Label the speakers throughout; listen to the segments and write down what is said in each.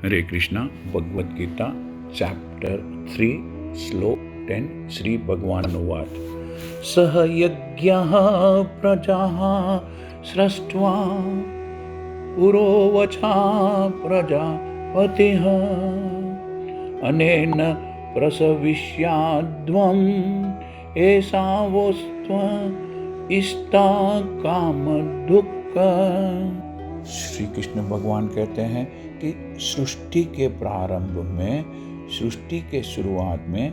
Speaker 1: हरे Krishna. Bhagavad Gita chapter 3 श्लोक 10 श्री भगवानुवाच सह यज्ञः प्रजाः सृष्ट्वा पुरोवचा प्रजापतिः अनेन प्रसविष्याद्वम् एषावोस्त्व इष्टा काम दुःख। श्री कृष्ण भगवान कहते हैं कि सृष्टि के प्रारंभ में, सृष्टि के शुरुआत में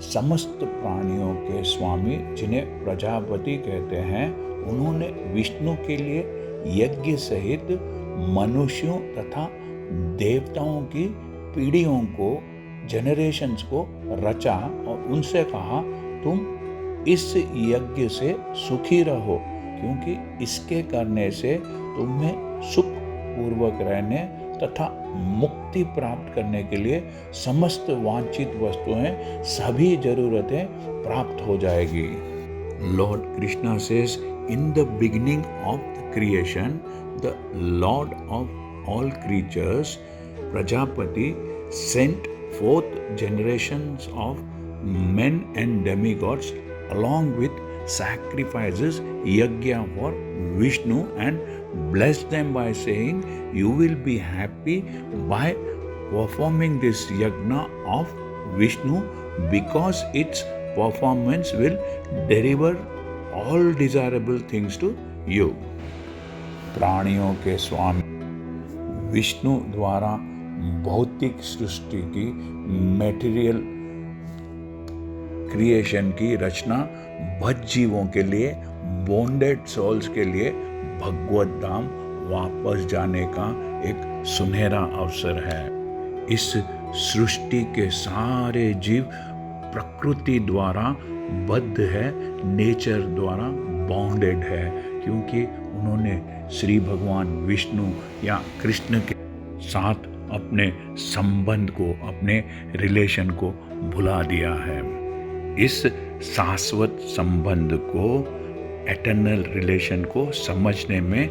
Speaker 1: समस्त प्राणियों के स्वामी जिन्हें प्रजापति कहते हैं, उन्होंने विष्णु के लिए यज्ञ सहित मनुष्यों तथा देवताओं की पीढ़ियों को, जनरेशन्स को रचा और उनसे कहा तुम इस यज्ञ से सुखी रहो, क्योंकि इसके करने से तुम्हें सुख पूर्वक रहने तथा मुक्ति प्राप्त करने के लिए समस्त वांछित वस्तुएं, सभी जरूरतें प्राप्त हो जाएगी। Lord Krishna says in the beginning of the creation the lord of all creatures Prajapati sent forth generations of men and demigods along with sacrifices yajna for Vishnu and blessed them by saying you will be happy by performing this yajna of Vishnu because its performance will deliver all desirable things to you। प्राणियों के स्वामी विष्णु द्वारा भौतिक सृष्टि की, material creation की रचना भज जीवों के लिए, बॉन्डेड सोल्स के लिए भगवत धाम वापस जाने का एक सुनहरा अवसर है। इस सृष्टि के सारे जीव प्रकृति द्वारा बद्ध है, नेचर द्वारा बॉन्डेड है, क्योंकि उन्होंने श्री भगवान विष्णु या कृष्ण के साथ अपने संबंध को, अपने रिलेशन को भुला दिया है। इस शाश्वत संबंध को, एटर्नल रिलेशन को समझने में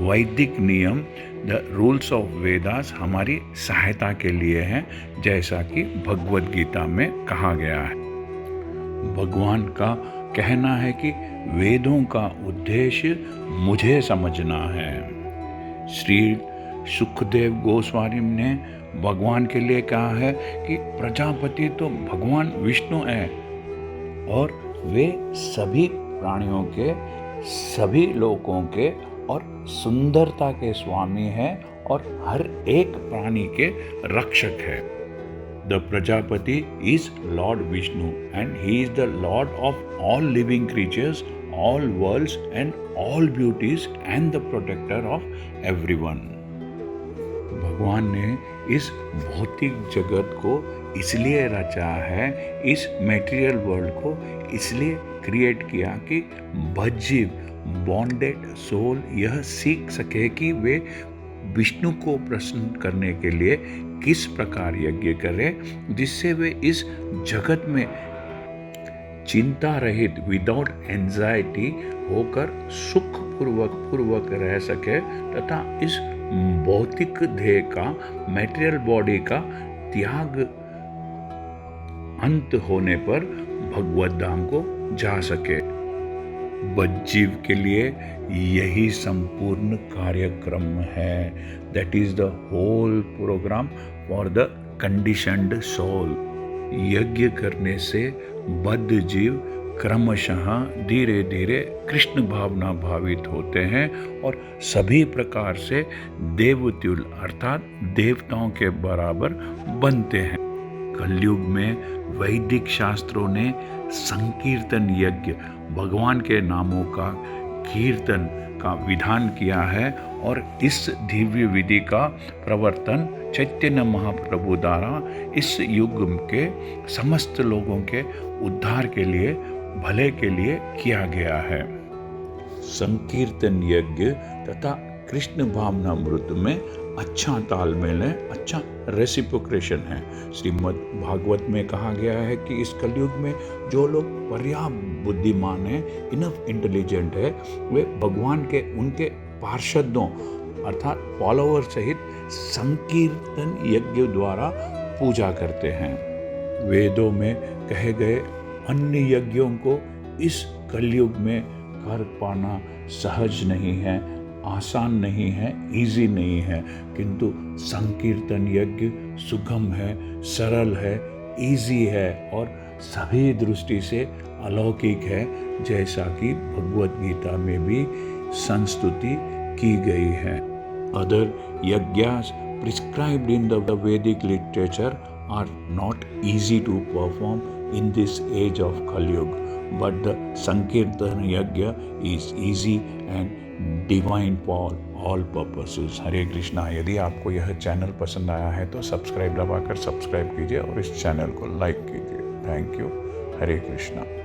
Speaker 1: वैदिक नियम, द रूल्स ऑफ वेदास हमारी सहायता के लिए हैं, जैसा कि भगवद गीता में कहा गया है। भगवान का कहना है कि वेदों का उद्देश्य मुझे समझना है। श्री सुखदेव गोस्वामी ने भगवान के लिए कहा है कि प्रजापति तो भगवान विष्णु हैं और वे सभी प्राणियों के, सभी लोगों के और सुंदरता के स्वामी हैं और हर एक प्राणी के रक्षक है। The Prajapati is lord Vishnu and he is the lord of all living creatures, all worlds and all beauties and the protector of everyone. भगवान ने इस भौतिक जगत को इसलिए रचा है, इस मटेरियल वर्ल्ड को इसलिए क्रिएट किया कि भज्जीव, बॉन्डेड सोल यह सीख सके कि वे विष्णु को प्रसन्न करने के लिए किस प्रकार यज्ञ करें, जिससे वे इस जगत में चिंता रहित, विदाउट एंजाइटी होकर सुख पूर्वक रह सके तथा इस भौतिक देह का, मैटेरियल बॉडी का त्याग अंत होने पर भगवत धाम को जा सके। बज्जीव के लिए यही संपूर्ण कार्यक्रम है। That is the whole programme for the conditioned soul. यज्ञ करने से बद्ध जीव क्रमशः धीरे धीरे कृष्ण भावना भावित होते हैं और सभी प्रकार से देवतुल्य अर्थात देवताओं के बराबर बनते हैं। कलयुग में वैदिक शास्त्रों ने संकीर्तन यज्ञ, भगवान के नामों का कीर्तन का विधान किया है और इस दिव्य विधि का प्रवर्तन चैतन्य महाप्रभु द्वारा इस युग के समस्त लोगों के उद्धार के लिए, भले के लिए किया गया है। संकीर्तन यज्ञ तथा कृष्ण भावनामृत में अच्छा तालमेल है, अच्छा रेसिप्रोकेशन है। श्रीमद् भागवत में कहा गया है कि इस कलयुग में जो लोग पर्याप्त बुद्धिमान हैं, इनफ इंटेलिजेंट है, वे भगवान के, उनके पार्षदों अर्थात फॉलोअर सहित संकीर्तन यज्ञ द्वारा पूजा करते हैं। वेदों में कहे गए अन्य यज्ञों को इस कलयुग में कर पाना सहज नहीं है, आसान नहीं है, इजी नहीं है, किंतु संकीर्तन यज्ञ सुगम है, सरल है, इजी है और सभी दृष्टि से अलौकिक है, जैसा कि भगवत गीता में भी संस्तुति की गई है। Other yajnas prescribed in the Vedic literature are not easy to perform in this age of Kali Yuga, but the Sankirtan Yajna is easy and divine for all purposes. हरे कृष्णा। यदि आपको यह चैनल पसंद आया है तो सब्सक्राइब दबाकर subscribe कीजिए और इस चैनल को लाइक कीजिए। Thank you. हरे कृष्णा।